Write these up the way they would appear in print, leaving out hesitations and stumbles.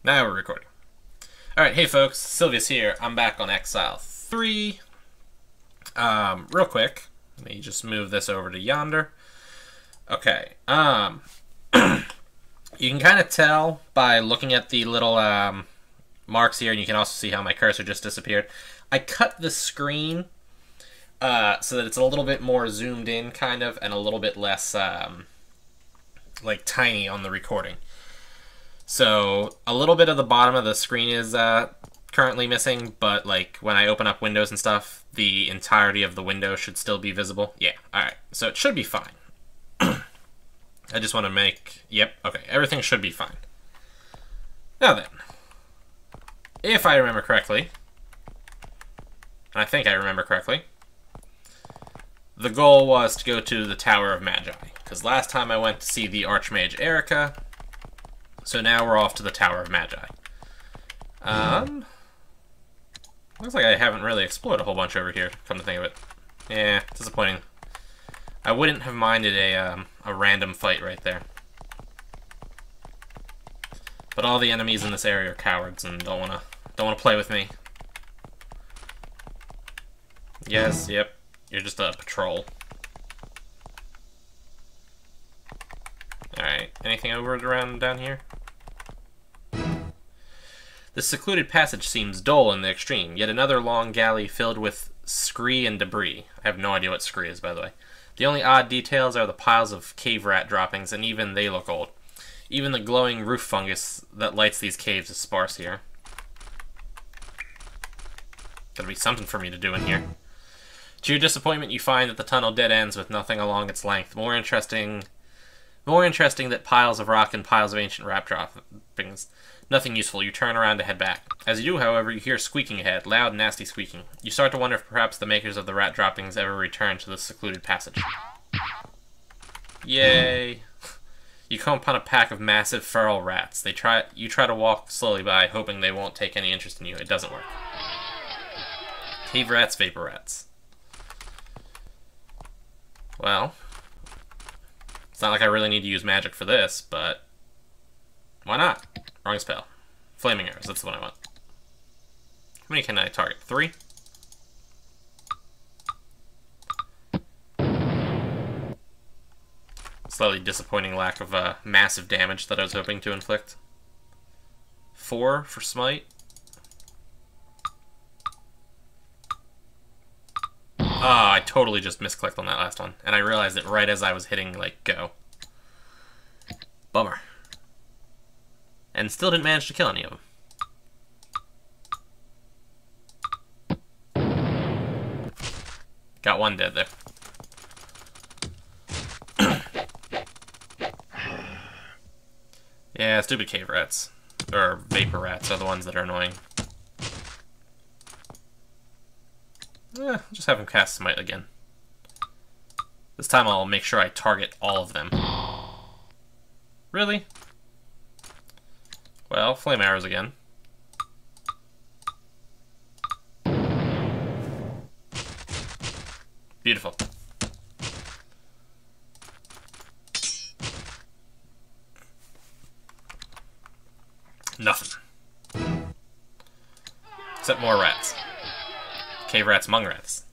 Now we're recording. Alright, hey folks, Sylvia's here. I'm back on Exile 3. Real quick, let me just move this over to yonder. Okay, you can kind of tell by looking at the little marks here, and you can also see how my cursor just disappeared. I cut the screen so that it's a little bit more zoomed in, kind of, and a little bit less like tiny on the recording. So a little bit of the bottom of the screen is currently missing, but like when I open up windows and stuff, the entirety of the window should still be visible. Yeah, alright, so it should be fine. I just want to make, yep, okay, everything should be fine. Now then, if I remember correctly, and I think I remember correctly, the goal was to go to the Tower of Magi, because last time I went to see the Archmage Erica, so now we're off to the Tower of Magi. Looks like I haven't really explored a whole bunch over here, come to think of it. Yeah, disappointing. I wouldn't have minded a random fight right there. But all the enemies in this area are cowards and don't wanna play with me. Yes, yep, you're just a patrol. Alright, anything over around down here? This secluded passage seems dull in the extreme, yet another long galley filled with scree and debris. I have no idea what scree is, by the way. The only odd details are the piles of cave rat droppings, and even they look old. Even the glowing roof fungus that lights these caves is sparse here. Gotta be something for me to do in here. To your disappointment, you find that the tunnel dead ends with nothing along its length. More interesting that piles of rock and piles of ancient rat droppings. Nothing useful. You turn around to head back. As you do, however, you hear squeaking ahead. Loud, nasty squeaking. You start to wonder if perhaps the makers of the rat droppings ever return to this secluded passage. Yay! You come upon a pack of massive feral rats. You try to walk slowly by, hoping they won't take any interest in you. It doesn't work. Cave rats, vapor rats. Well, it's not like I really need to use magic for this, but why not? Wrong spell. Flaming arrows, that's the one I want. How many can I target? 3? Slightly disappointing lack of massive damage that I was hoping to inflict. 4 for smite. Ah, I totally just misclicked on that last one, and I realized it right as I was hitting, like, go. Bummer. And still didn't manage to kill any of them. Got one dead there. Yeah, stupid cave rats. Or vapor rats are the ones that are annoying. Just have them cast Smite again. This time I'll make sure I target all of them. Really? Well, flame arrows again. Beautiful. Nothing. Except more rats. Cave rats, mung rats.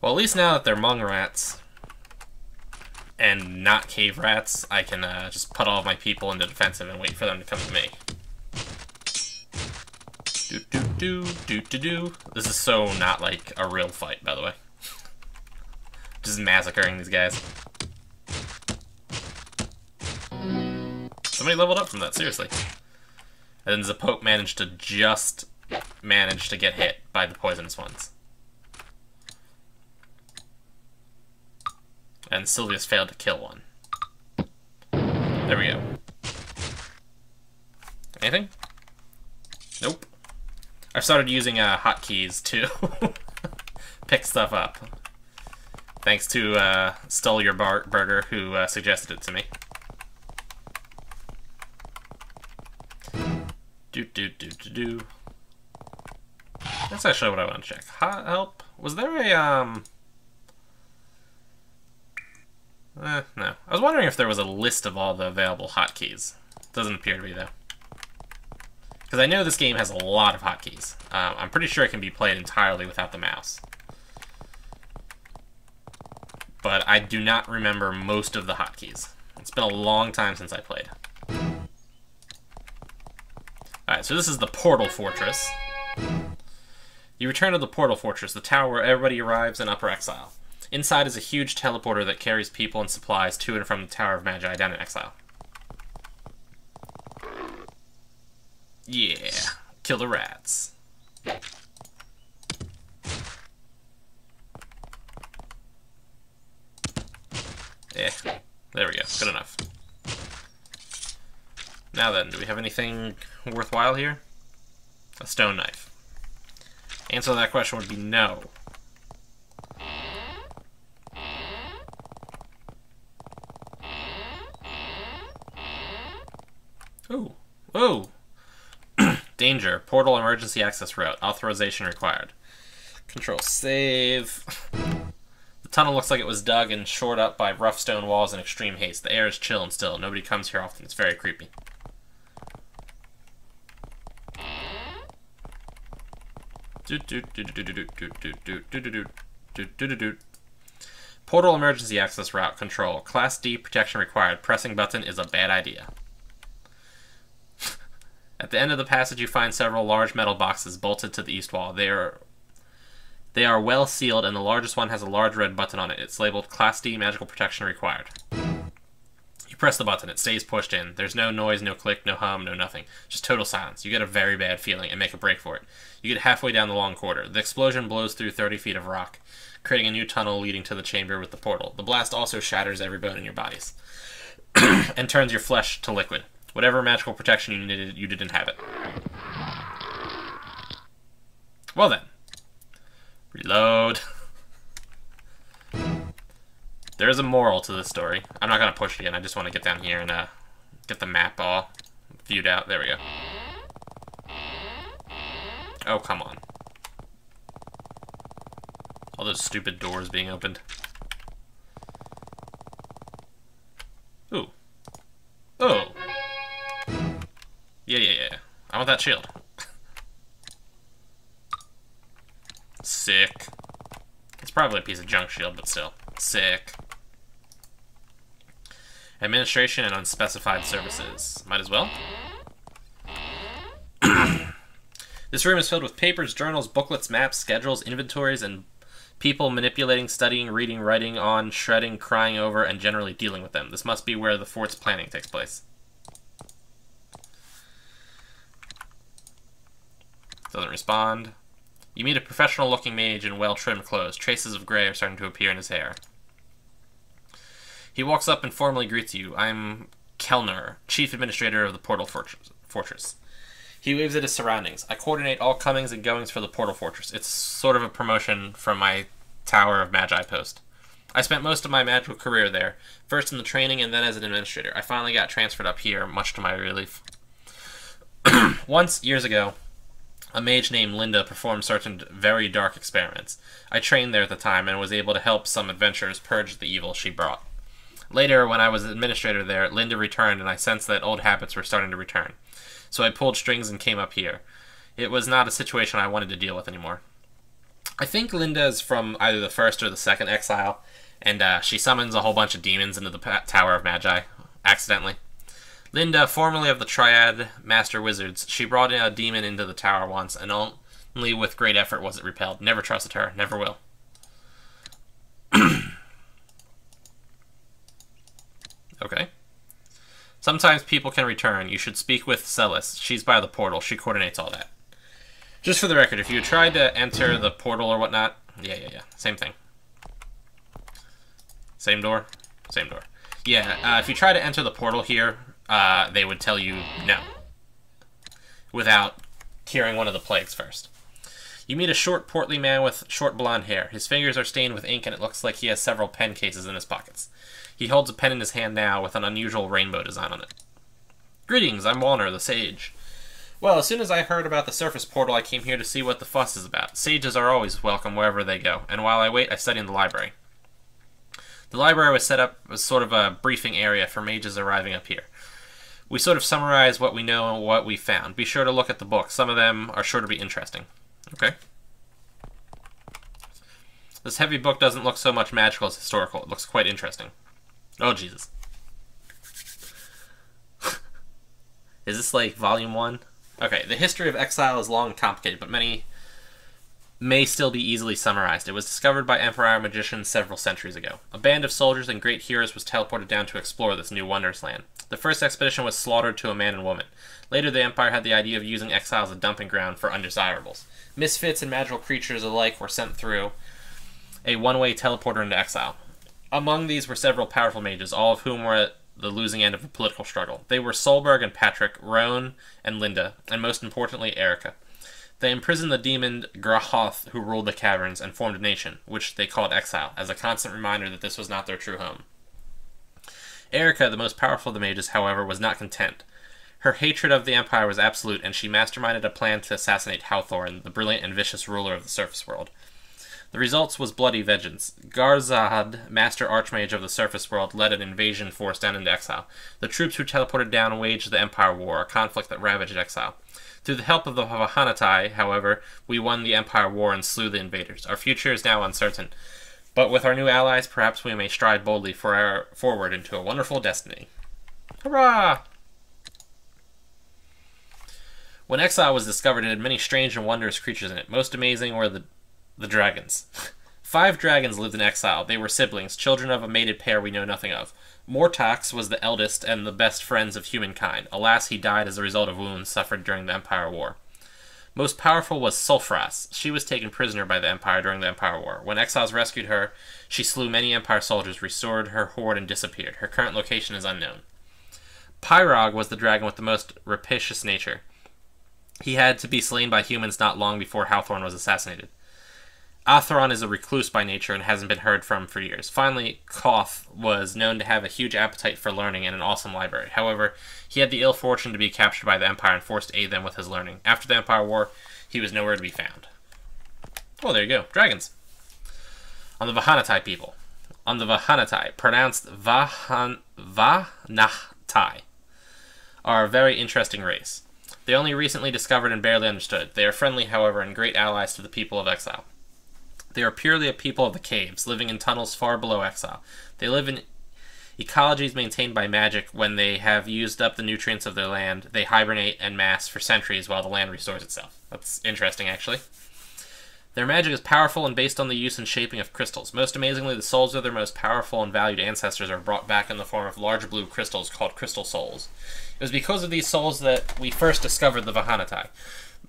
Well, at least now that they're mung rats and not cave rats, I can just put all of my people into defensive and wait for them to come to me. Do. This is so not like a real fight, by the way. Just massacring these guys. Somebody leveled up from that, seriously. And then Zapote managed to get hit by the poisonous ones. And Sylvia's failed to kill one. There we go. Anything? Nope. I've started using hotkeys to pick stuff up. Thanks to Stole Your Burger, who suggested it to me. Do. That's actually what I want to check. Help. Was there a, no. I was wondering if there was a list of all the available hotkeys. Doesn't appear to be, though. Because I know this game has a lot of hotkeys. I'm pretty sure it can be played entirely without the mouse. But I do not remember most of the hotkeys. It's been a long time since I played. Alright, so this is the Portal Fortress. You return to the Portal Fortress, the tower where everybody arrives in Upper Exile. Inside is a huge teleporter that carries people and supplies to and from the Tower of Magi down in Exile. Yeah, kill the rats. Yeah, there we go, good enough. Now then, do we have anything worthwhile here? A stone knife. Answer to that question would be no. Ooh. Ooh. Danger. Portal emergency access route. Authorization required. Control save. The tunnel looks like it was dug and shored up by rough stone walls in extreme haste. The air is chill and still. Nobody comes here often. It's very creepy. Portal emergency access route. Control. Class D protection required. Pressing button is a bad idea. At the end of the passage, you find several large metal boxes bolted to the east wall. They are well sealed, and the largest one has a large red button on it. It's labeled Class D magical protection required. You press the button. It stays pushed in. There's no noise, no click, no hum, no nothing. Just total silence. You get a very bad feeling and make a break for it. You get halfway down the long corridor. The explosion blows through 30 feet of rock, creating a new tunnel leading to the chamber with the portal. The blast also shatters every bone in your bodies and turns your flesh to liquid. Whatever magical protection you needed, you didn't have it. Well then. Reload. There is a moral to this story. I'm not going to push it again. I just want to get down here and get the map all viewed out. There we go. Oh, come on. All those stupid doors being opened. Ooh. Oh. Yeah. I want that shield. Sick. It's probably a piece of junk shield, but still. Sick. Administration and unspecified services. Might as well. This room is filled with papers, journals, booklets, maps, schedules, inventories, and people manipulating, studying, reading, writing on, shredding, crying over, and generally dealing with them. This must be where the fort's planning takes place. Doesn't respond. You meet a professional-looking mage in well-trimmed clothes. Traces of gray are starting to appear in his hair. He walks up and formally greets you. I'm Kellner, Chief Administrator of the Portal Fortress. He waves at his surroundings. I coordinate all comings and goings for the Portal Fortress. It's sort of a promotion from my Tower of Magi post. I spent most of my magical career there, first in the training and then as an administrator. I finally got transferred up here, much to my relief. Once, years ago, a mage named Linda performed certain very dark experiments. I trained there at the time and was able to help some adventurers purge the evil she brought. Later, when I was administrator there, Linda returned and I sensed that old habits were starting to return. So I pulled strings and came up here. It was not a situation I wanted to deal with anymore. I think Linda is from either the first or the second Exile, and she summons a whole bunch of demons into the Tower of Magi, accidentally. Linda, formerly of the Triad Master Wizards, she brought in a demon into the tower once, and only with great effort was it repelled. Never trusted her, never will. Okay. Sometimes people can return. You should speak with Celis. She's by the portal. She coordinates all that. Just for the record, if you tried to enter the portal or whatnot... Yeah. Same thing. Same door? Same door. Yeah, if you try to enter the portal here, they would tell you no. Without hearing one of the plagues first. You meet a short, portly man with short blonde hair. His fingers are stained with ink and it looks like he has several pen cases in his pockets. He holds a pen in his hand now with an unusual rainbow design on it. Greetings, I'm Walner, the sage. Well, as soon as I heard about the surface portal, I came here to see what the fuss is about. Sages are always welcome wherever they go, and while I wait, I study in the library. The library was set up as sort of a briefing area for mages arriving up here. We sort of summarize what we know and what we found. Be sure to look at the book. Some of them are sure to be interesting. Okay. This heavy book doesn't look so much magical as historical. It looks quite interesting. Oh, Jesus. Is this like volume 1? Okay, the history of Exile is long and complicated, but many may still be easily summarized. It was discovered by Emperor magicians several centuries ago. A band of soldiers and great heroes was teleported down to explore this new wondrous land. The first expedition was slaughtered to a man and woman. Later, the Empire had the idea of using Exile as a dumping ground for undesirables. Misfits and magical creatures alike were sent through a one-way teleporter into Exile. Among these were several powerful mages, all of whom were at the losing end of a political struggle. They were Solberg and Patrick, Roan and Linda, and most importantly, Erica. They imprisoned the demon Grahoth, who ruled the caverns, and formed a nation, which they called Exile, as a constant reminder that this was not their true home. Erica, the most powerful of the mages, however, was not content. Her hatred of the Empire was absolute, and she masterminded a plan to assassinate Hawthorne, the brilliant and vicious ruler of the surface world. The result was bloody vengeance. Garzad, master archmage of the surface world, led an invasion force down into Exile. The troops who teleported down waged the Empire War, a conflict that ravaged Exile. Through the help of the Vahanatai, however, we won the Empire War and slew the invaders. Our future is now uncertain, but with our new allies, perhaps we may stride boldly forward into a wonderful destiny. Hurrah! When Exile was discovered, it had many strange and wondrous creatures in it. Most amazing were the dragons. 5 dragons lived in Exile. They were siblings, children of a mated pair we know nothing of. Mortax was the eldest and the best friends of humankind. Alas, he died as a result of wounds suffered during the Empire War. Most powerful was Sulfras. She was taken prisoner by the Empire during the Empire War. When Exiles rescued her, she slew many Empire soldiers, restored her horde, and disappeared. Her current location is unknown. Pyrog was the dragon with the most rapacious nature. He had to be slain by humans not long before Hawthorne was assassinated. Atheron is a recluse by nature and hasn't been heard from for years. Finally, Koth was known to have a huge appetite for learning and an awesome library. However, he had the ill fortune to be captured by the Empire and forced to aid them with his learning. After the Empire War, he was nowhere to be found. Oh, there you go. Dragons. On the Vahanatai people. On the Vahanatai, pronounced Vahanatai, are a very interesting race. They only recently discovered and barely understood. They are friendly, however, and great allies to the people of Exile. They are purely a people of the caves, living in tunnels far below Exile. They live in ecologies maintained by magic. When they have used up the nutrients of their land, they hibernate and mass for centuries while the land restores itself. That's interesting, actually. Their magic is powerful and based on the use and shaping of crystals. Most amazingly, the souls of their most powerful and valued ancestors are brought back in the form of large blue crystals called crystal souls. It was because of these souls that we first discovered the Vahanatai.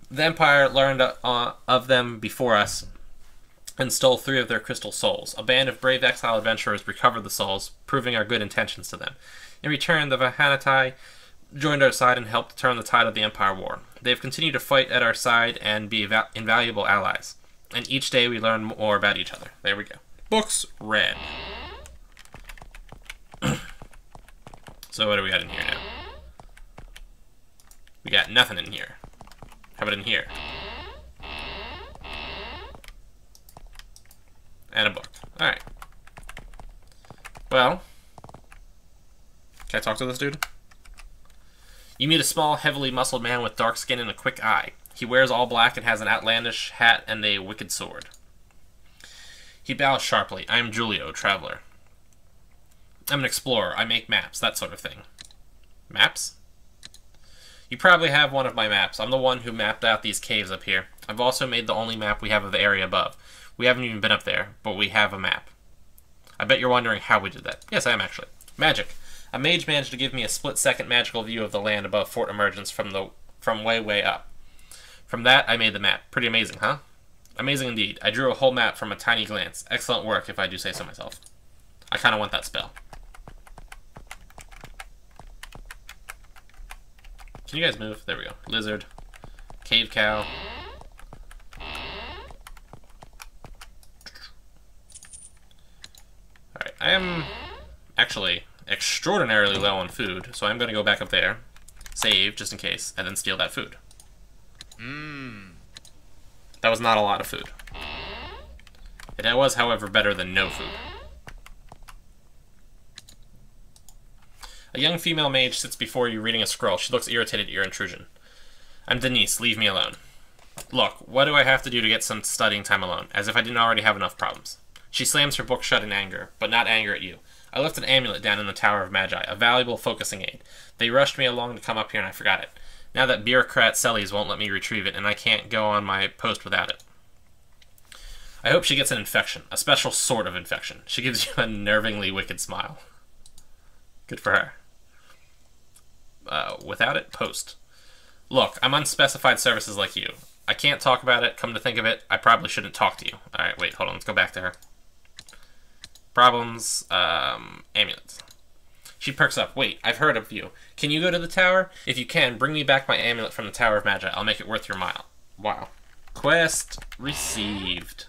The Empire learned of them before us, and stole 3 of their crystal souls. A band of brave exile adventurers recovered the souls, proving our good intentions to them. In return, the Vahanatai joined our side and helped turn the tide of the Empire War. They have continued to fight at our side and be invaluable allies. And each day we learn more about each other. There we go. Books read. So what do we got in here now? We got nothing in here. How about in here? And a book. Alright. Well. Can I talk to this dude? You meet a small, heavily muscled man with dark skin and a quick eye. He wears all black and has an outlandish hat and a wicked sword. He bows sharply. I am Julio, traveler. I'm an explorer. I make maps, that sort of thing. Maps? You probably have one of my maps. I'm the one who mapped out these caves up here. I've also made the only map we have of the area above. We haven't even been up there, but we have a map. I bet you're wondering how we did that. Yes, I am actually. Magic. A mage managed to give me a split-second magical view of the land above Fort Emergence from way, way up. From that, I made the map. Pretty amazing, huh? Amazing indeed. I drew a whole map from a tiny glance. Excellent work, if I do say so myself. I kind of want that spell. Can you guys move? There we go. Lizard. Cave cow. Alright, I am actually extraordinarily low on food, so I'm going to go back up there, save, just in case, and then steal that food. That was not a lot of food. It was, however, better than no food. A young female mage sits before you reading a scroll. She looks irritated at your intrusion. I'm Denise. Leave me alone. Look, what do I have to do to get some studying time alone? As if I didn't already have enough problems. She slams her book shut in anger, but not anger at you. I left an amulet down in the Tower of Magi, a valuable focusing aid. They rushed me along to come up here and I forgot it. Now that bureaucrat Sellies won't let me retrieve it, and I can't go on my post without it. I hope she gets an infection, a special sort of infection. She gives you a nervingly wicked smile. Good for her. Without it, post. Look, I'm unspecified services like you. I can't talk about it. Come to think of it, I probably shouldn't talk to you. Alright, wait, hold on. Let's go back to her. Problems, amulets. She perks up. Wait, I've heard of you. Can you go to the tower? If you can, bring me back my amulet from the Tower of Magi. I'll make it worth your mile. Wow. Quest received.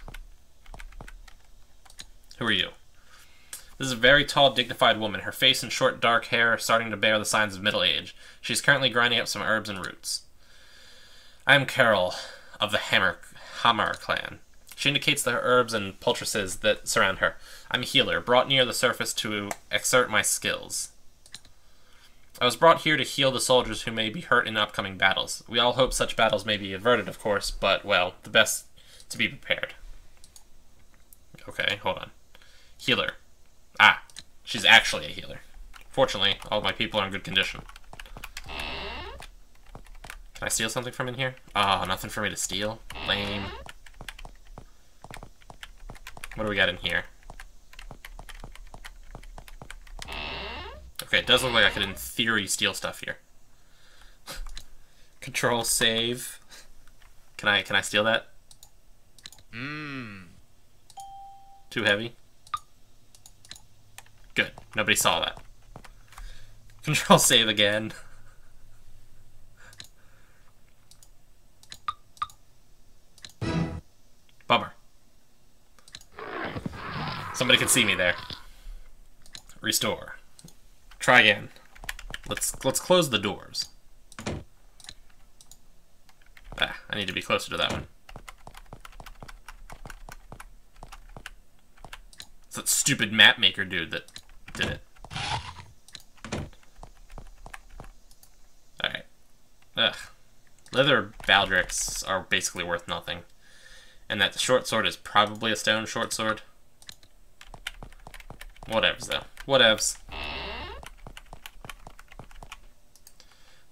Who are you? This is a very tall, dignified woman. Her face and short, dark hair are starting to bear the signs of middle age. She's currently grinding up some herbs and roots. I am Carol, of the Hammer clan. She indicates the herbs and poultices that surround her. I'm a healer, brought near the surface to exert my skills. I was brought here to heal the soldiers who may be hurt in upcoming battles. We all hope such battles may be averted, of course, but, well, the best to be prepared. Okay, hold on. Healer. Ah, she's actually a healer. Fortunately, all my people are in good condition. Can I steal something from in here? Oh, nothing for me to steal. Lame. What do we got in here? Okay, it does look like I could, in theory, steal stuff here. Control save. Can I steal that? Too heavy? Good. Nobody saw that. Control save again. Bummer. Somebody can see me there. Restore. Try again. Let's close the doors. Ah, I need to be closer to that one. It's that stupid map maker dude that did it. Alright. Ugh. Leather baldricks are basically worth nothing. And that short sword is probably a stone short sword. Whatevs, though. Whatevs.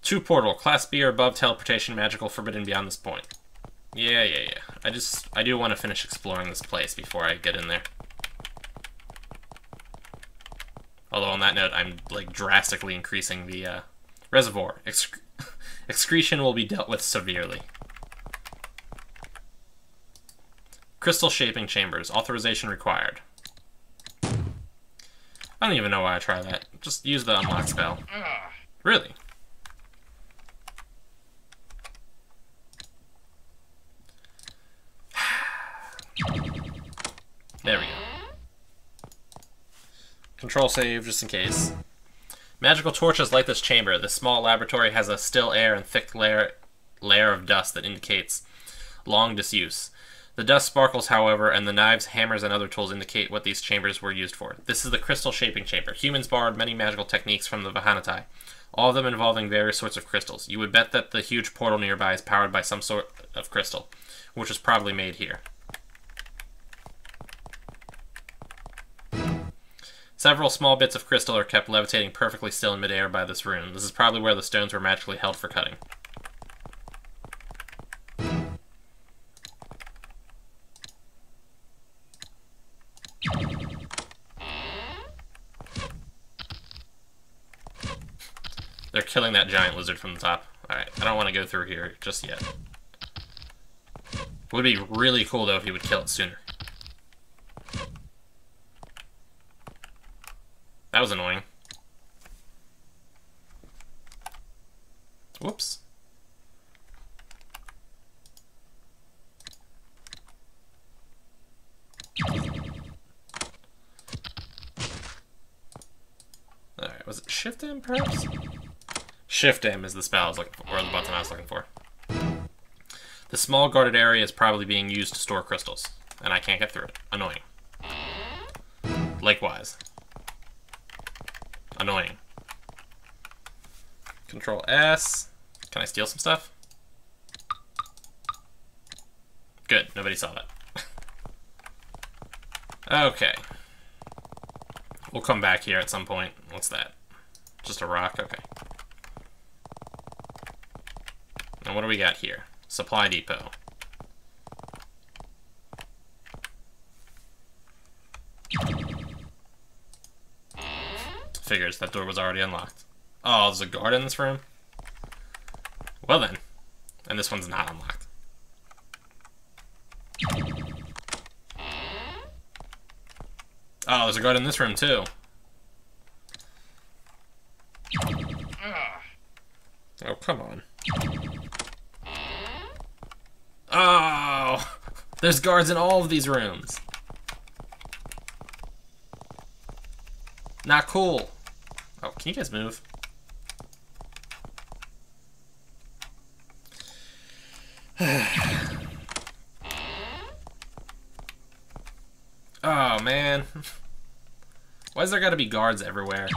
2 portal. Class B or above teleportation magical forbidden beyond this point. Yeah. I do want to finish exploring this place before I get in there. Although on that note, I'm like drastically increasing the reservoir. Excretion will be dealt with severely. Crystal shaping chambers. Authorization required. I don't even know why I try that. Just use the unlock spell. Really? There we go. Control save, just in case. Magical torches light this chamber. This small laboratory has a still air and thick layer of dust that indicates long disuse. The dust sparkles, however, and the knives, hammers, and other tools indicate what these chambers were used for. This is the crystal shaping chamber. Humans borrowed many magical techniques from the Vahanatai, all of them involving various sorts of crystals. You would bet that the huge portal nearby is powered by some sort of crystal, which was probably made here. Several small bits of crystal are kept levitating perfectly still in midair by this room. This is probably where the stones were magically held for cutting. They're killing that giant lizard from the top. Alright, I don't want to go through here just yet. It would be really cool, though, if he would kill it sooner. That was annoying. Whoops. Alright, was it Shift M, perhaps? Shift M is the spell I was looking for, or the button I was looking for. The small guarded area is probably being used to store crystals, and I can't get through it. Annoying. Likewise. Annoying. Control S. Can I steal some stuff? Good, nobody saw that. Okay. We'll come back here at some point. What's that? Just a rock? Okay. And what do we got here? Supply depot. Figures, that door was already unlocked. Oh, there's a guard in this room? Well then. And this one's not unlocked. Oh, there's a guard in this room too. Oh, come on. Oh! There's guards in all of these rooms. Not cool. Oh, can you guys move? Oh, man. Why's there gotta be guards everywhere?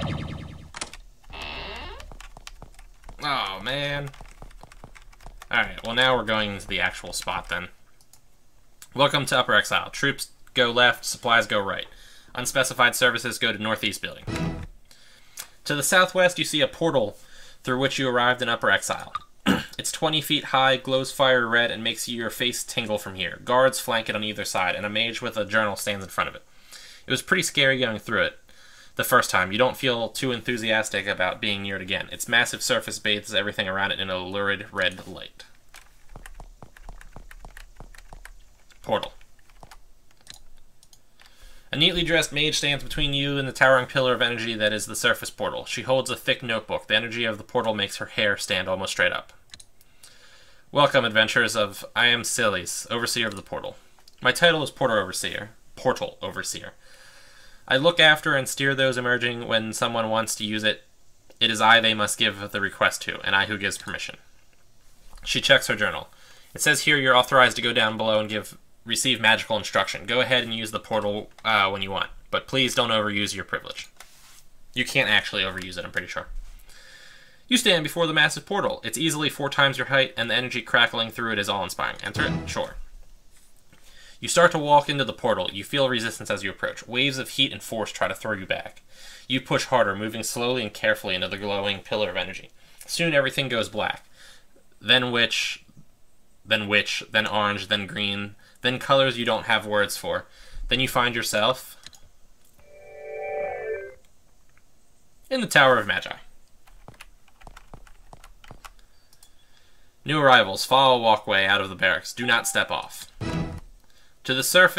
Oh, man. Alright, well now we're going into the actual spot then. Welcome to Upper Exile. Troops go left, supplies go right. Unspecified services go to Northeast building. To the southwest, you see a portal through which you arrived in Upper Exile. It's 20 feet high, glows fire red, and makes your face tingle from here. Guards flank it on either side, and a mage with a journal stands in front of it. It was pretty scary going through it the first time. You don't feel too enthusiastic about being near it again. Its massive surface bathes everything around it in a lurid red light. Portal. A neatly dressed mage stands between you and the towering pillar of energy that is the surface portal. She holds a thick notebook. The energy of the portal makes her hair stand almost straight up. Welcome, adventurers of I am Silis, Overseer of the Portal. My title is Portal Overseer. I look after and steer those emerging when someone wants to use it. It is I they must give the request to, and I who gives permission. She checks her journal. It says here you're authorized to go down below and receive magical instruction. Go ahead and use the portal when you want, but please don't overuse your privilege. You can't actually overuse it, I'm pretty sure. You stand before the massive portal. It's easily 4 times your height, and the energy crackling through it is awe-inspiring. Enter it? Sure. You start to walk into the portal. You feel resistance as you approach. Waves of heat and force try to throw you back. You push harder, moving slowly and carefully into the glowing pillar of energy. Soon everything goes black. Then orange, then green, then colors you don't have words for. Then you find yourself in the Tower of Magi. New arrivals, follow a walkway out of the barracks. Do not step off. To the south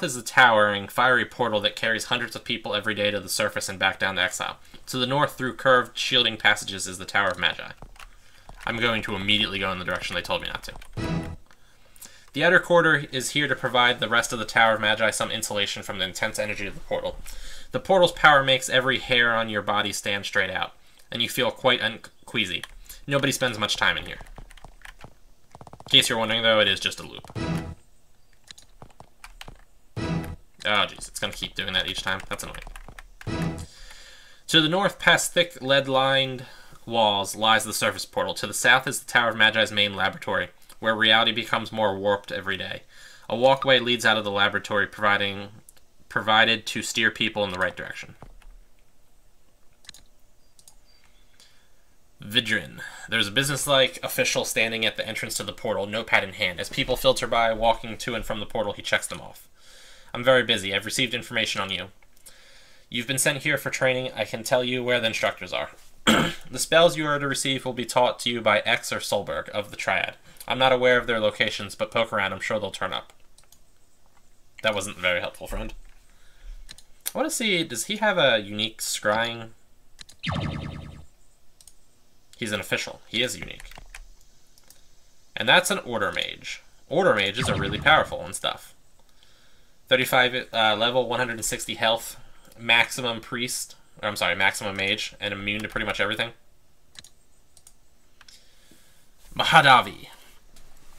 is the towering, fiery portal that carries hundreds of people every day to the surface and back down to Exile. To the north, through curved, shielding passages, is the Tower of Magi. I'm going to immediately go in the direction they told me not to. The outer quarter is here to provide the rest of the Tower of Magi some insulation from the intense energy of the portal. The portal's power makes every hair on your body stand straight out, and you feel quite uneasy. Nobody spends much time in here. In case you're wondering, though, it is just a loop. Oh, jeez, it's going to keep doing that each time. That's annoying. To the north, past thick, lead-lined walls, lies the surface portal. To the south is the Tower of Magi's main laboratory, where reality becomes more warped every day. A walkway leads out of the laboratory, provided to steer people in the right direction. Vidrin. There's a businesslike official standing at the entrance to the portal, notepad in hand. As people filter by, walking to and from the portal, he checks them off. I'm very busy. I've received information on you. You've been sent here for training. I can tell you where the instructors are. The spells you are to receive will be taught to you by X or Solberg of the Triad. I'm not aware of their locations, but poke around. I'm sure they'll turn up. That wasn't very helpful, friend. I want to see, does he have a unique scrying? He's an official. He is unique. And that's an Order Mage. Order Mages are really powerful and stuff. 35 level, 160 health, maximum priest, or I'm sorry, maximum mage, and immune to pretty much everything. Mahadavi.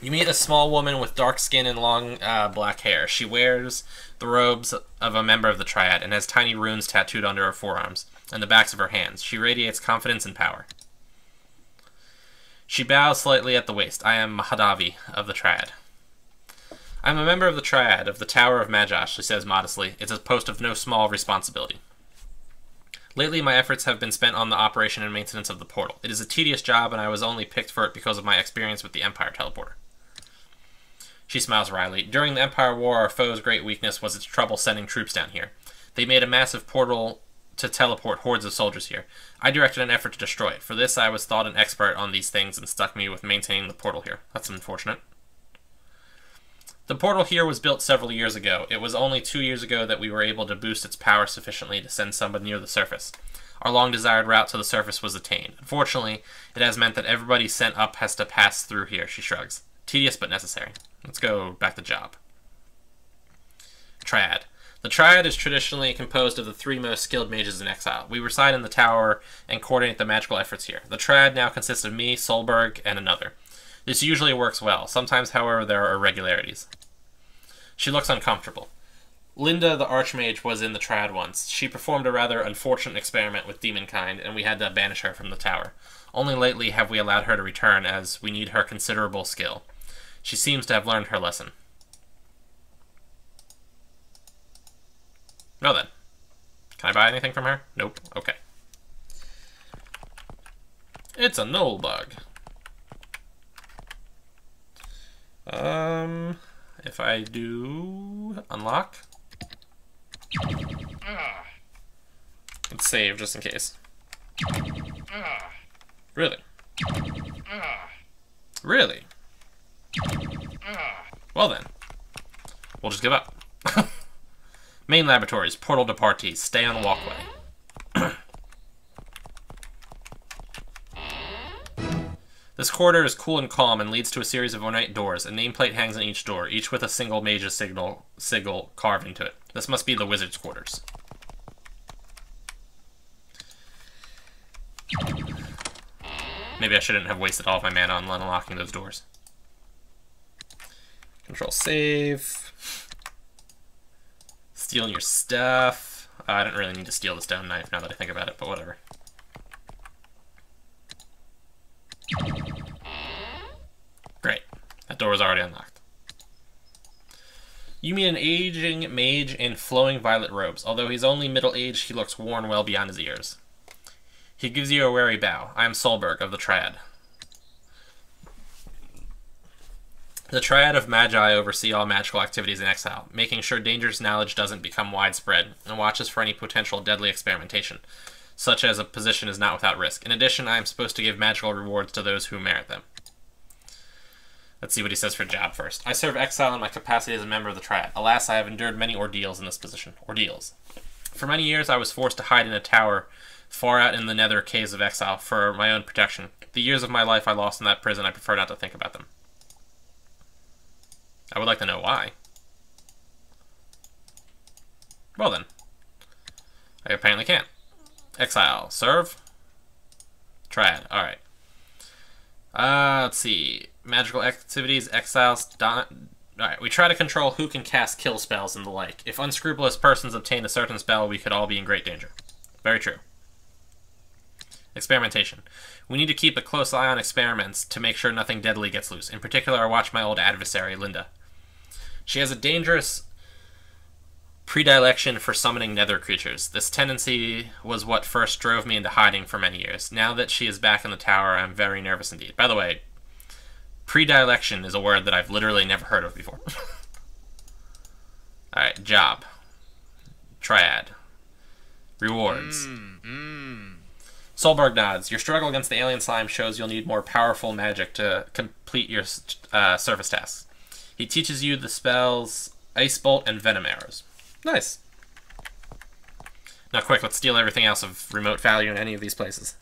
You meet a small woman with dark skin and long black hair. She wears the robes of a member of the Triad and has tiny runes tattooed onto her forearms and the backs of her hands. She radiates confidence and power. She bows slightly at the waist. I am Mahadavi of the Triad. I am a member of the Triad of the Tower of Magi, she says modestly. It's a post of no small responsibility. Lately, my efforts have been spent on the operation and maintenance of the portal. It is a tedious job, and I was only picked for it because of my experience with the Empire teleporter. She smiles wryly. During the Empire War, our foe's great weakness was its trouble sending troops down here. They made a massive portal to teleport hordes of soldiers here. I directed an effort to destroy it. For this, I was thought an expert on these things and stuck me with maintaining the portal here. That's unfortunate. The portal here was built several years ago. It was only 2 years ago that we were able to boost its power sufficiently to send somebody near the surface. Our long-desired route to the surface was attained. Unfortunately, it has meant that everybody sent up has to pass through here, she shrugs. Tedious but necessary. Let's go back to job. Triad. The Triad is traditionally composed of the 3 most skilled mages in Exile. We reside in the tower and coordinate the magical efforts here. The Triad now consists of me, Solberg, and another. This usually works well. Sometimes, however, there are irregularities. She looks uncomfortable. Linda, the Archmage, was in the Triad once. She performed a rather unfortunate experiment with demonkind, and we had to banish her from the tower. Only lately have we allowed her to return, as we need her considerable skill. She seems to have learned her lesson. Well then. Can I buy anything from her? Nope. Okay. It's a null bug. If I do unlock. Let's save just in case. Really? Really? Well then. We'll just give up. Main laboratories, portal to parties, stay on walkway. This corridor is cool and calm and leads to a series of ornate doors. A nameplate hangs on each door, each with a single mage's sigil carved into it. This must be the wizard's quarters. Maybe I shouldn't have wasted all of my mana on unlocking those doors. Control save. Stealing your stuff. I don't really need to steal the stone knife now that I think about it, but whatever. Great. That door was already unlocked. You meet an aging mage in flowing violet robes. Although he's only middle-aged, he looks worn well beyond his ears. He gives you a wary bow. I am Solberg of the Triad. The Triad of Magi oversee all magical activities in Exile, making sure dangerous knowledge doesn't become widespread, and watches for any potential deadly experimentation, such as a position is not without risk. In addition, I am supposed to give magical rewards to those who merit them. Let's see what he says for job first. I serve Exile in my capacity as a member of the Triad. Alas, I have endured many ordeals in this position. Ordeals. For many years, I was forced to hide in a tower far out in the nether caves of Exile for my own protection. The years of my life I lost in that prison, I prefer not to think about them. I would like to know why. Well then. I apparently can't. Exile. Serve. Triad. Alright. Let's see. Magical activities. Exiles. Alright, we try to control who can cast kill spells and the like. If unscrupulous persons obtain a certain spell, we could all be in great danger. Very true. Experimentation. We need to keep a close eye on experiments to make sure nothing deadly gets loose. In particular, I watch my old adversary, Linda. She has a dangerous predilection for summoning nether creatures. This tendency was what first drove me into hiding for many years. Now that she is back in the tower, I'm very nervous indeed. By the way, predilection is a word that I've literally never heard of before. Alright, job. Triad. Rewards. Solberg nods. Your struggle against the alien slime shows you'll need more powerful magic to complete your surface tasks. He teaches you the spells Ice Bolt and Venom Arrows. Nice. Now quick, let's steal everything else of remote value in any of these places.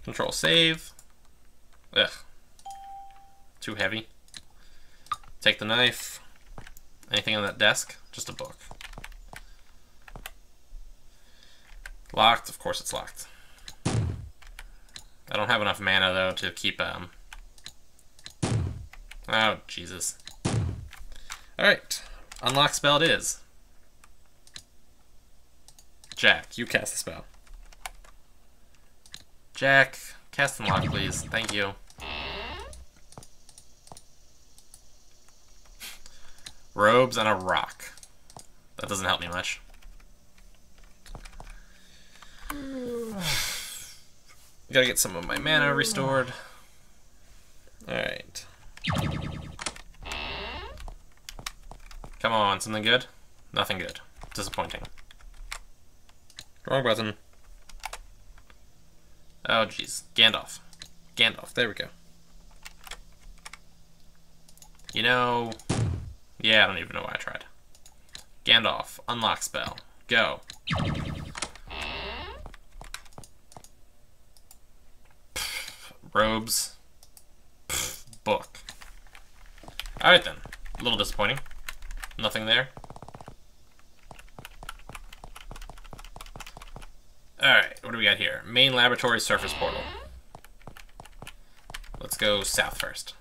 Control save. Ugh. Too heavy. Take the knife. Anything on that desk? Just a book. Locked? Of course it's locked. I don't have enough mana, though, to keep, Oh, Jesus. Alright. Unlock spell it is. Jack, you cast the spell. Jack, cast and lock, please. Thank you. Robes and a rock. That doesn't help me much. Gotta get some of my mana restored. Alright. Come on, something good? Nothing good. Disappointing. Wrong button. Oh, jeez. Gandalf. Gandalf. There we go. You know... Yeah, I don't even know why I tried. Gandalf. Unlock spell. Go. Robes. Book. Alright then. A little disappointing. Nothing there. Alright, what do we got here? Main laboratory surface portal. Let's go south first.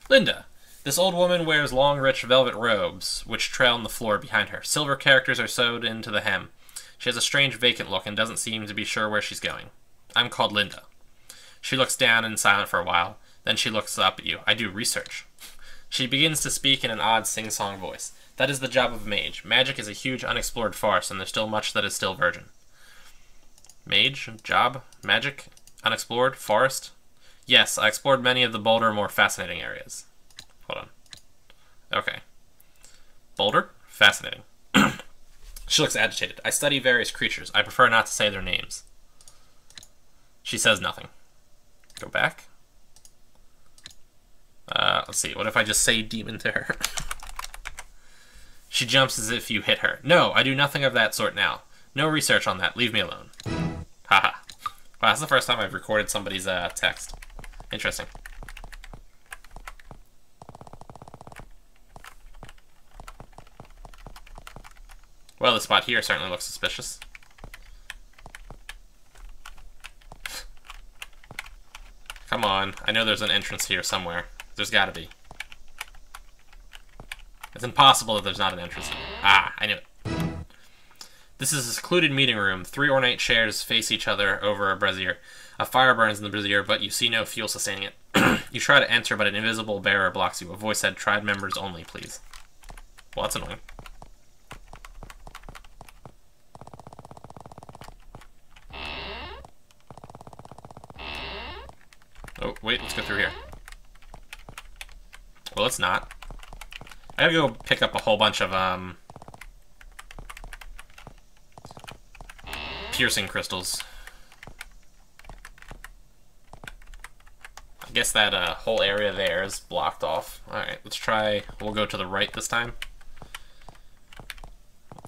Linda. This old woman wears long, rich velvet robes, which trail on the floor behind her. Silver characters are sewed into the hem. She has a strange, vacant look and doesn't seem to be sure where she's going. I'm called Linda. She looks down and silent for a while. Then she looks up at you. I do research. She begins to speak in an odd sing-song voice. That is the job of a mage. Magic is a huge, unexplored farce, and there's still much that is still virgin. Mage? Job? Magic? Unexplored? Forest? Yes, I explored many of the bolder, more fascinating areas. Hold on. Okay. Boulder? Fascinating. She looks agitated. I study various creatures. I prefer not to say their names. She says nothing. Go back. Let's see. What if I just say demon to her? She jumps as if you hit her. No, I do nothing of that sort now. No research on that. Leave me alone. Haha. Wow, that's the first time I've recorded somebody's text. Interesting. Well, the spot here certainly looks suspicious. Come on. I know there's an entrance here somewhere. There's gotta be. It's impossible that there's not an entrance here. Ah, I knew it. This is a secluded meeting room. 3 ornate chairs face each other over a brazier. A fire burns in the brazier, but you see no fuel sustaining it. You try to enter, but an invisible bearer blocks you. A voice said, "Tribe members only, please." Well, that's annoying. Oh, wait, let's go through here. Well, it's not. I gotta go pick up a whole bunch of, piercing crystals. I guess that, whole area there is blocked off. Alright, let's try... We'll go to the right this time.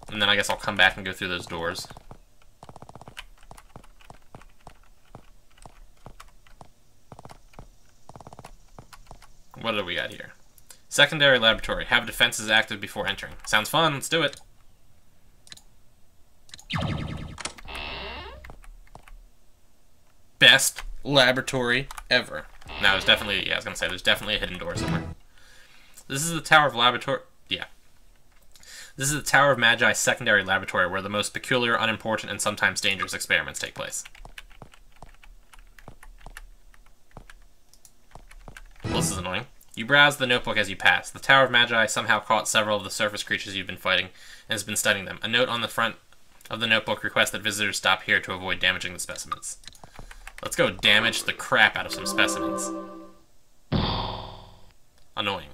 And then I guess I'll come back and go through those doors. What do we got here? Secondary laboratory. Have defenses active before entering. Sounds fun. Let's do it. Best laboratory ever. Now, there's definitely... Yeah, I was gonna say, there's definitely a hidden door somewhere. This is the Tower of Laboratory... Yeah. This is the Tower of Magi's secondary laboratory where the most peculiar, unimportant, and sometimes dangerous experiments take place. Well, this is annoying. You browse the notebook as you pass. The Tower of Magi somehow caught several of the surface creatures you've been fighting and has been studying them. A note on the front of the notebook requests that visitors stop here to avoid damaging the specimens. Let's go damage the crap out of some specimens. Annoying.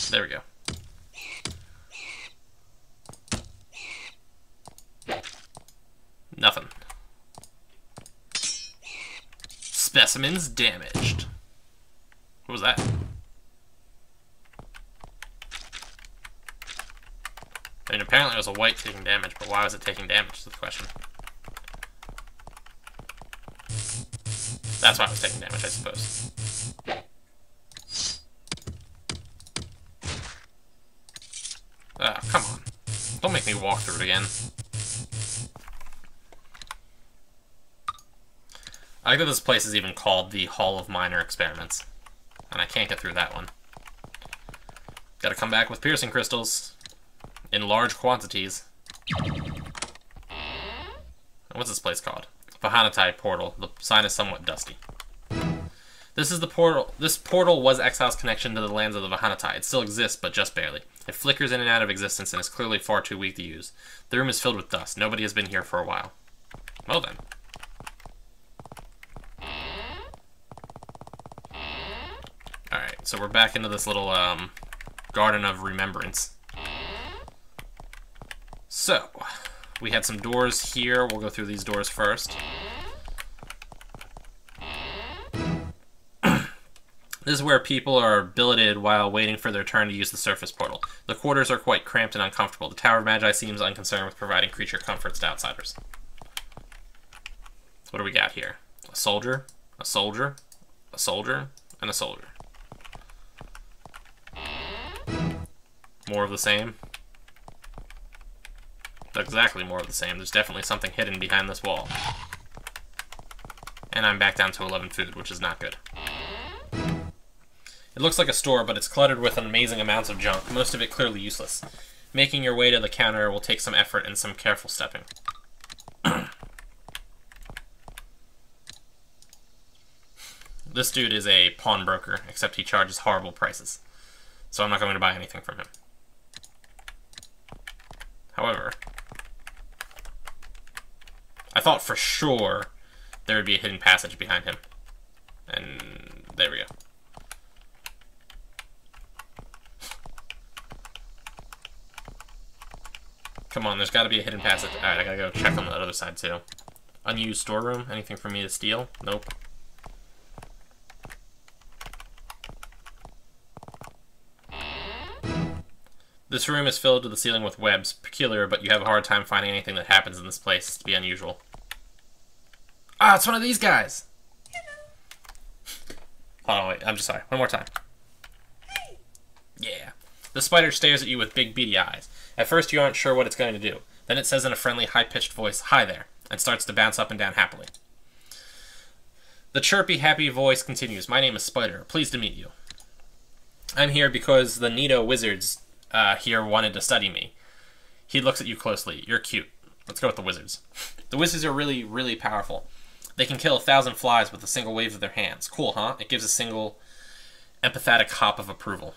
There we go. Nothing. Specimens damaged. What was that? I mean, apparently it was a white taking damage, but why was it taking damage is the question. That's why it was taking damage, I suppose. Ah, come on. Don't make me walk through it again. I like that this place is even called the Hall of Minor Experiments. And I can't get through that one. Gotta come back with piercing crystals. In large quantities. What's this place called? Vahanatai Portal. The sign is somewhat dusty. This is the portal. This portal was Exile's connection to the lands of the Vahanatai. It still exists, but just barely. It flickers in and out of existence and is clearly far too weak to use. The room is filled with dust. Nobody has been here for a while. Well then. Alright, so we're back into this little Garden of Remembrance. So, we had some doors here. We'll go through these doors first. This is where people are billeted while waiting for their turn to use the surface portal. The quarters are quite cramped and uncomfortable. The Tower of Magi seems unconcerned with providing creature comforts to outsiders. What do we got here? A soldier, a soldier, a soldier, and a soldier. More of the same. Exactly more of the same. There's definitely something hidden behind this wall. And I'm back down to 11 food, which is not good. It looks like a store, but it's cluttered with amazing amounts of junk, most of it clearly useless. Making your way to the counter will take some effort and some careful stepping. This dude is a pawnbroker, except he charges horrible prices. So I'm not going to buy anything from him. However, I thought for sure there would be a hidden passage behind him. And there we go. Come on, there's got to be a hidden passage. Alright, I gotta go check on the other side too. Unused storeroom? Anything for me to steal? Nope. This room is filled to the ceiling with webs. Peculiar, but you have a hard time finding anything that happens in this place to be unusual. Ah, it's one of these guys! Hold on, wait. I'm just sorry. One more time. Yeah. The spider stares at you with big beady eyes. At first you aren't sure what it's going to do. Then it says in a friendly, high-pitched voice, "Hi there," and starts to bounce up and down happily. The chirpy, happy voice continues. "My name is Spider. Pleased to meet you. I'm here because the Nito wizards here wanted to study me." He looks at you closely. "You're cute. Let's go with the wizards." The wizards are really, really powerful. They can kill 1,000 flies with a single wave of their hands. Cool, huh? It gives a single empathetic hop of approval.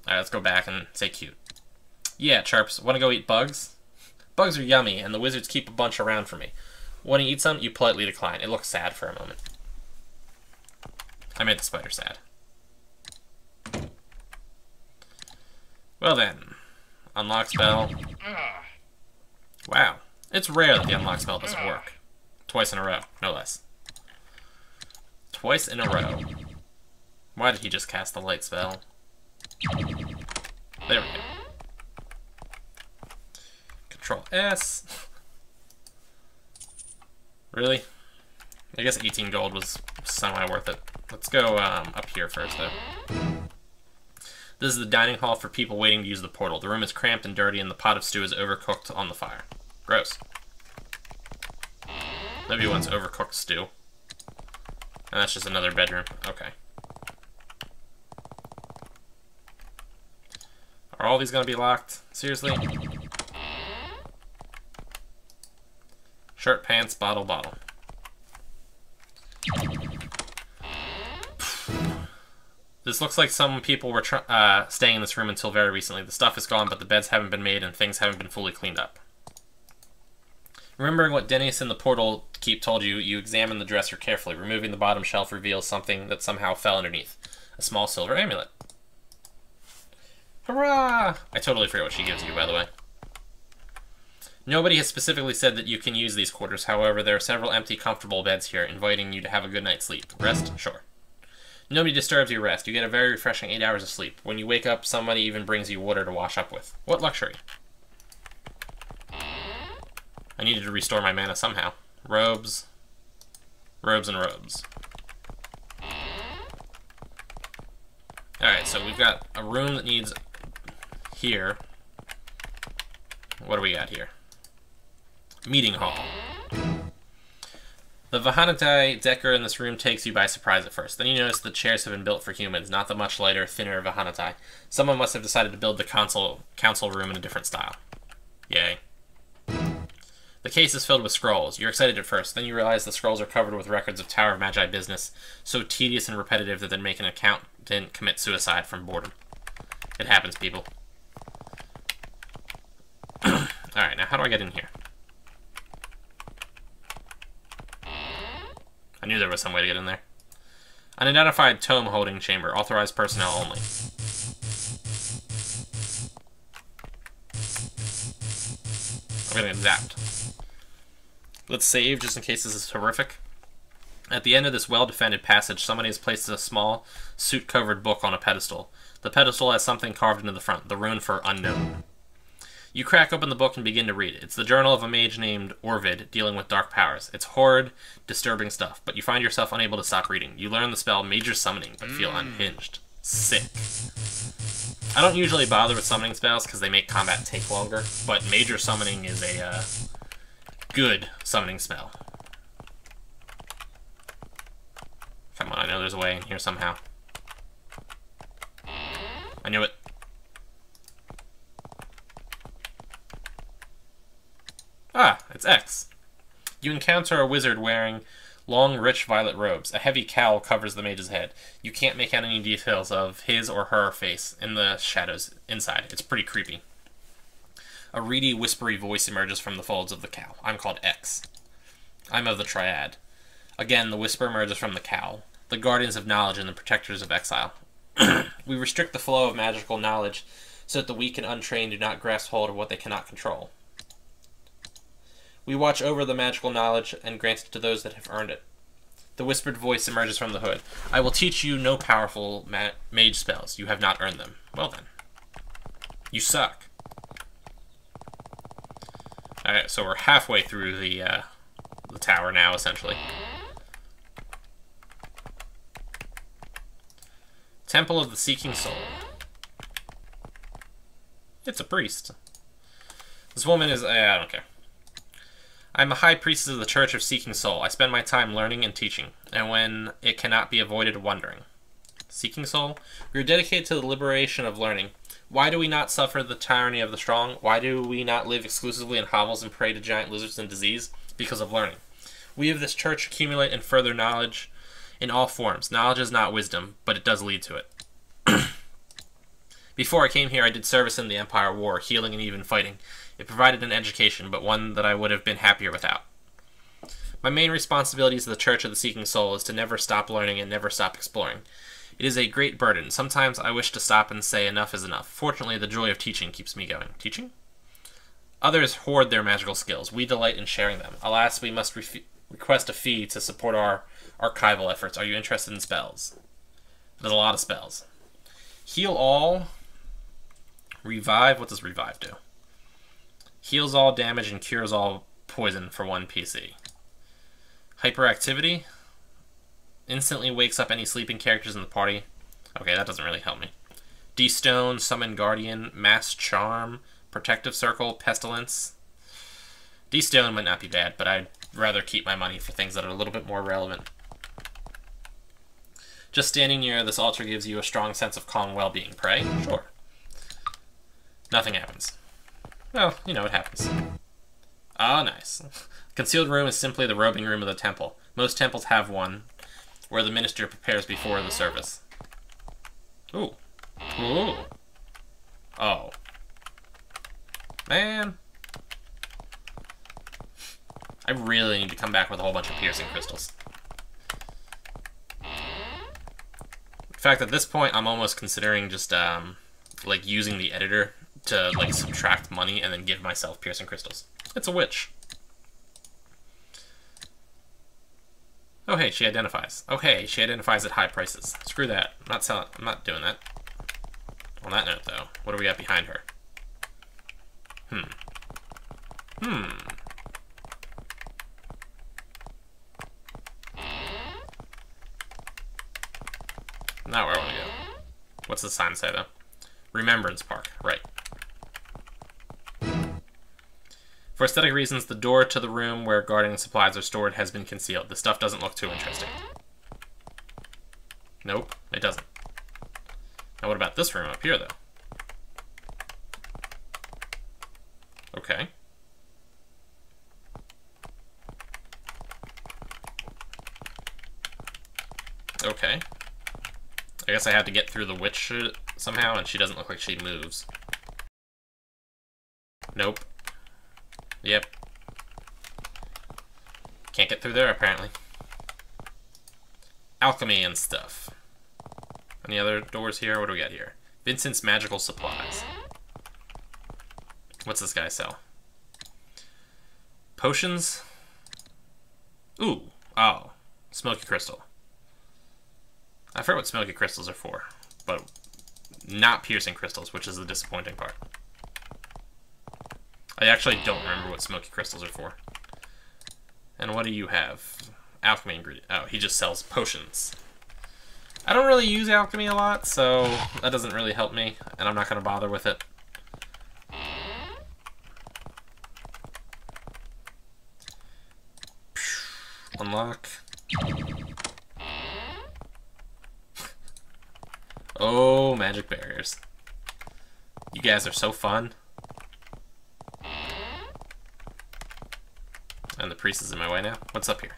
Alright, let's go back and say cute. "Yeah, Charps, want to go eat bugs?" "Bugs are yummy, and the wizards keep a bunch around for me. Want to eat some?" You politely decline. It looks sad for a moment. I made the spider sad. Well then. Unlock spell. Wow. It's rare that the unlock spell doesn't work. Twice in a row, no less. Twice in a row. Why did he just cast the light spell? There we go. Control S. Really? I guess 18 gold was semi-worth it. Let's go up here first, though. This is the dining hall for people waiting to use the portal. The room is cramped and dirty, and the pot of stew is overcooked on the fire. Gross. Nobody wants overcooked stew. And that's just another bedroom. Okay. Are all these going to be locked? Seriously? Shirt, pants, bottle, bottle. This looks like some people were staying in this room until very recently. The stuff is gone, but the beds haven't been made and things haven't been fully cleaned up. Remembering what Dennis in the portal keep told you, you examine the dresser carefully. Removing the bottom shelf reveals something that somehow fell underneath. A small silver amulet. Hurrah! I totally forget what she gives you, by the way. Nobody has specifically said that you can use these quarters. However, there are several empty, comfortable beds here, inviting you to have a good night's sleep. Rest? Sure. Nobody disturbs your rest. You get a very refreshing 8 hours of sleep. When you wake up, somebody even brings you water to wash up with. What luxury. I needed to restore my mana somehow. Robes. Robes and robes. Alright, so we've got a room that needs... here. What do we got here? Meeting hall. The Vahanatai decor in this room takes you by surprise at first. Then you notice the chairs have been built for humans, not the much lighter, thinner Vahanatai. Someone must have decided to build the council room in a different style. Yay. The case is filled with scrolls. You're excited at first, then you realize the scrolls are covered with records of Tower of Magi business, so tedious and repetitive that they'd make an accountant commit suicide from boredom. It happens, people. Alright, now how do I get in here? I knew there was some way to get in there. Unidentified tome holding chamber. Authorized personnel only. I'm gonna get zapped. Let's save just in case this is horrific. At the end of this well-defended passage, somebody has placed a small, suit-covered book on a pedestal. The pedestal has something carved into the front, the rune for unknown. You crack open the book and begin to read it. It's the journal of a mage named Orvid, dealing with dark powers. It's horrid, disturbing stuff, but you find yourself unable to stop reading. You learn the spell Major Summoning, but feel unhinged. Sick. I don't usually bother with summoning spells because they make combat take longer, but Major Summoning is a good summoning spell. Come on, I know there's a way in here somehow. I knew it. Ah, it's X. You encounter a wizard wearing long, rich violet robes. A heavy cowl covers the mage's head. You can't make out any details of his or her face in the shadows inside. It's pretty creepy. A reedy, whispery voice emerges from the folds of the cowl. I'm called X. I'm of the Triad. Again, the whisper emerges from the cowl. The guardians of knowledge and the protectors of exile. We restrict the flow of magical knowledge so that the weak and untrained do not grasp hold of what they cannot control. We watch over the magical knowledge and grant it to those that have earned it. The whispered voice emerges from the hood. I will teach you no powerful mage spells. You have not earned them. Well then. You suck. Alright, so we're halfway through the tower now, essentially. Temple of the Seeking Soul. It's a priest. This woman is... I don't care. I'm a high priestess of the Church of Seeking Soul. I spend my time learning and teaching, and when it cannot be avoided, wondering. Seeking Soul? We are dedicated to the liberation of learning. Why do we not suffer the tyranny of the strong? Why do we not live exclusively in hovels and prey to giant lizards and disease? Because of learning. We of this church accumulate and further knowledge in all forms. Knowledge is not wisdom, but it does lead to it. Before I came here, I did service in the Empire War, healing and even fighting. It provided an education, but one that I would have been happier without. My main responsibility as the Church of the Seeking Soul is to never stop learning and never stop exploring. It is a great burden. Sometimes I wish to stop and say enough is enough. Fortunately, the joy of teaching keeps me going. Teaching? Others hoard their magical skills. We delight in sharing them. Alas, we must request a fee to support our archival efforts. Are you interested in spells? There's a lot of spells. Heal all. Revive. What does revive do? Heals all damage and cures all poison for 1 PC. Hyperactivity. Instantly wakes up any sleeping characters in the party. Okay, that doesn't really help me. D-Stone, Summon Guardian, Mass Charm, Protective Circle, Pestilence. D-Stone might not be bad, but I'd rather keep my money for things that are a little bit more relevant. Just standing near this altar gives you a strong sense of calm well-being. Pray? Sure. Nothing happens. Well, you know, it happens. Ah, nice. Concealed room is simply the robing room of the temple. Most temples have one, where the minister prepares before the service. Ooh. Ooh. Oh. Man. I really need to come back with a whole bunch of piercing crystals. In fact, at this point, I'm almost considering just, like, using the editor to, like, subtract money and then give myself piercing crystals. It's a witch. Oh, hey, she identifies. Oh, hey, she identifies at high prices. Screw that. I'm not doing that. On that note, though, what do we got behind her? Not where I want to go. What's the sign say, though? Remembrance Park. Right. For aesthetic reasons, the door to the room where gardening supplies are stored has been concealed. The stuff doesn't look too interesting. Nope, it doesn't. Now what about this room up here, though? Okay. Okay. I guess I had to get through the witch somehow, and she doesn't look like she moves. Nope. Yep. Can't get through there, apparently. Alchemy and stuff. Any other doors here? What do we got here? Vincent's Magical Supplies. What's this guy sell? Potions? Ooh. Oh. Smoky Crystal. I forget what smoky crystals are for, but not piercing crystals, which is the disappointing part. I actually don't remember what smoky crystals are for. And what do you have? Alchemy ingredient. Oh, he just sells potions. I don't really use alchemy a lot, so that doesn't really help me, and I'm not going to bother with it. Unlock. Oh, magic barriers. You guys are so fun. And the priest is in my way now. What's up here?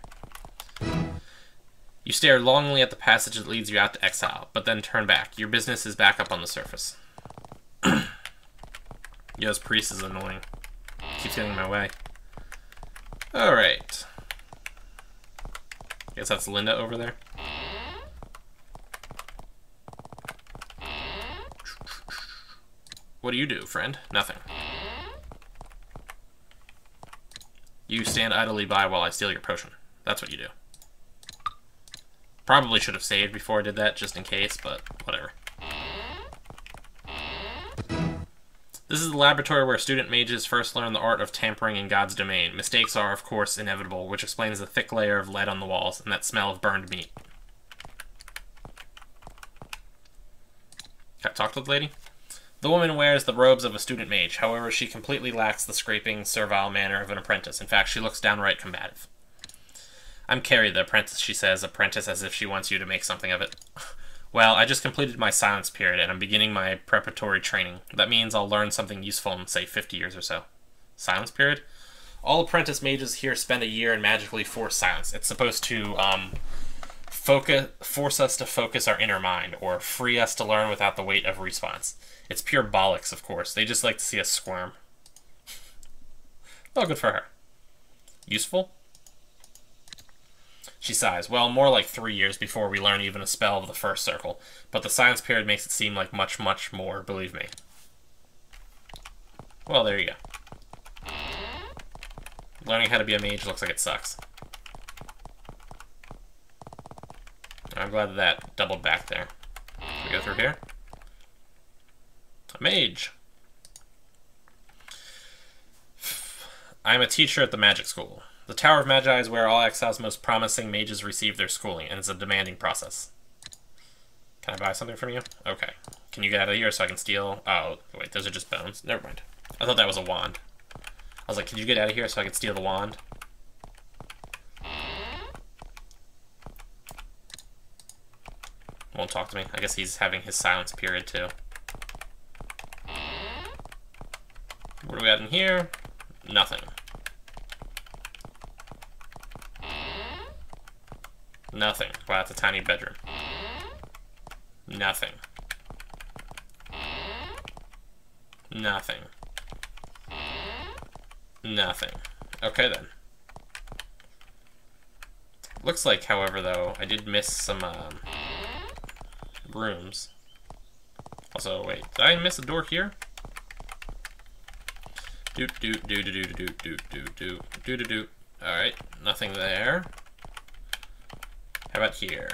You stare longingly at the passage that leads you out to Exile, but then turn back. Your business is back up on the surface. Yo's priest is annoying. Keeps getting in my way. Alright. Guess that's Linda over there. What do you do, friend? Nothing. You stand idly by while I steal your potion. That's what you do. Probably should have saved before I did that, just in case, but whatever. This is the laboratory where student mages first learn the art of tampering in God's domain. Mistakes are, of course, inevitable, which explains the thick layer of lead on the walls and that smell of burned meat. Can I talk to the lady? The woman wears the robes of a student mage. However, she completely lacks the scraping, servile manner of an apprentice. In fact, she looks downright combative. I'm Carrie, the apprentice, she says, apprentice as if she wants you to make something of it. Well, I just completed my silence period, and I'm beginning my preparatory training. That means I'll learn something useful in, say, 50 years or so. Silence period? All apprentice mages here spend a year and magically force silence. It's supposed to, force us to focus our inner mind, or free us to learn without the weight of response. It's pure bollocks, of course. They just like to see us squirm. Well, good for her. Useful? She sighs. Well, more like 3 years before we learn even a spell of the first circle. But the silence period makes it seem like much, much more, believe me. Well, there you go. Learning how to be a mage looks like it sucks. I'm glad that doubled back there. Can we go through here? A mage. I'm a teacher at the magic school. The Tower of Magi is where all Exile's most promising mages receive their schooling, and it's a demanding process. Can I buy something from you? Okay. Can you get out of here so I can steal? Oh, wait, those are just bones. Never mind. I thought that was a wand. I was like, can you get out of here so I can steal the wand? Won't talk to me. I guess he's having his silence period, too. What do we got in here? Nothing. Nothing. Wow, it's a tiny bedroom. Nothing. Nothing. Nothing. Okay, then. Looks like, however, though, I did miss some, rooms. Also, wait, did I miss a door here? Do. Alright, nothing there. How about here?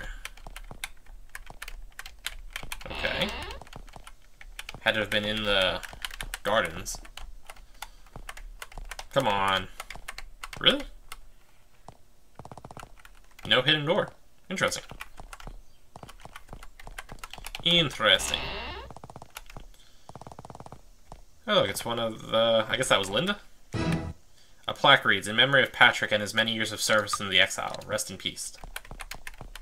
Okay. Had to have been in the gardens. Come on. Really? No hidden door. Interesting. Interesting. Oh, look, it's one of the... I guess that was Linda? plaque reads, in memory of Patrick and his many years of service in the Exile. Rest in peace.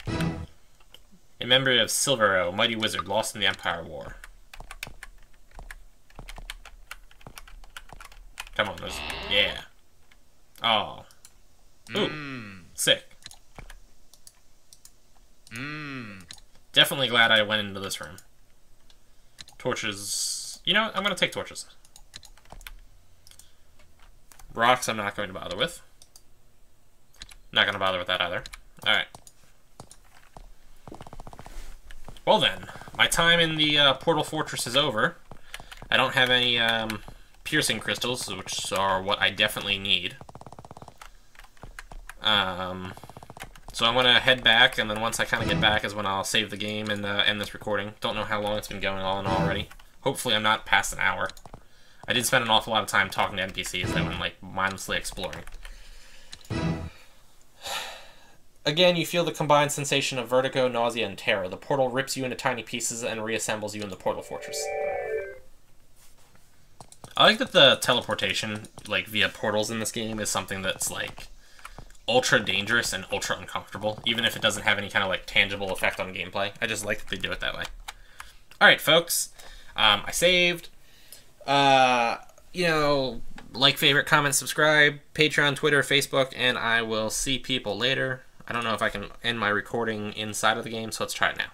In memory of Silvero, mighty wizard, lost in the Empire War. Come on, those. Yeah. Oh. Ooh. Sick. Definitely glad I went into this room. Torches. You know what? I'm going to take torches. Rocks I'm not going to bother with. Not going to bother with that either. Alright. Well then, my time in the Portal Fortress is over. I don't have any piercing crystals, which are what I definitely need. So I'm going to head back, and then once I kind of get back is when I'll save the game and end this recording. Don't know how long it's been going on already. Hopefully I'm not past an hour. I did spend an awful lot of time talking to NPCs that went, like, mindlessly exploring. Again, you feel the combined sensation of vertigo, nausea, and terror. The portal rips you into tiny pieces and reassembles you in the Portal Fortress. I like that the teleportation, like, via portals in this game is something that's, like, ultra dangerous and ultra uncomfortable, even if it doesn't have any kind of, like, tangible effect on gameplay. I just like that they do it that way. Alright, folks. I saved. You know, like, favorite, comment, subscribe, Patreon, Twitter, Facebook, and I will see people later. I don't know if I can end my recording inside of the game, so let's try it now.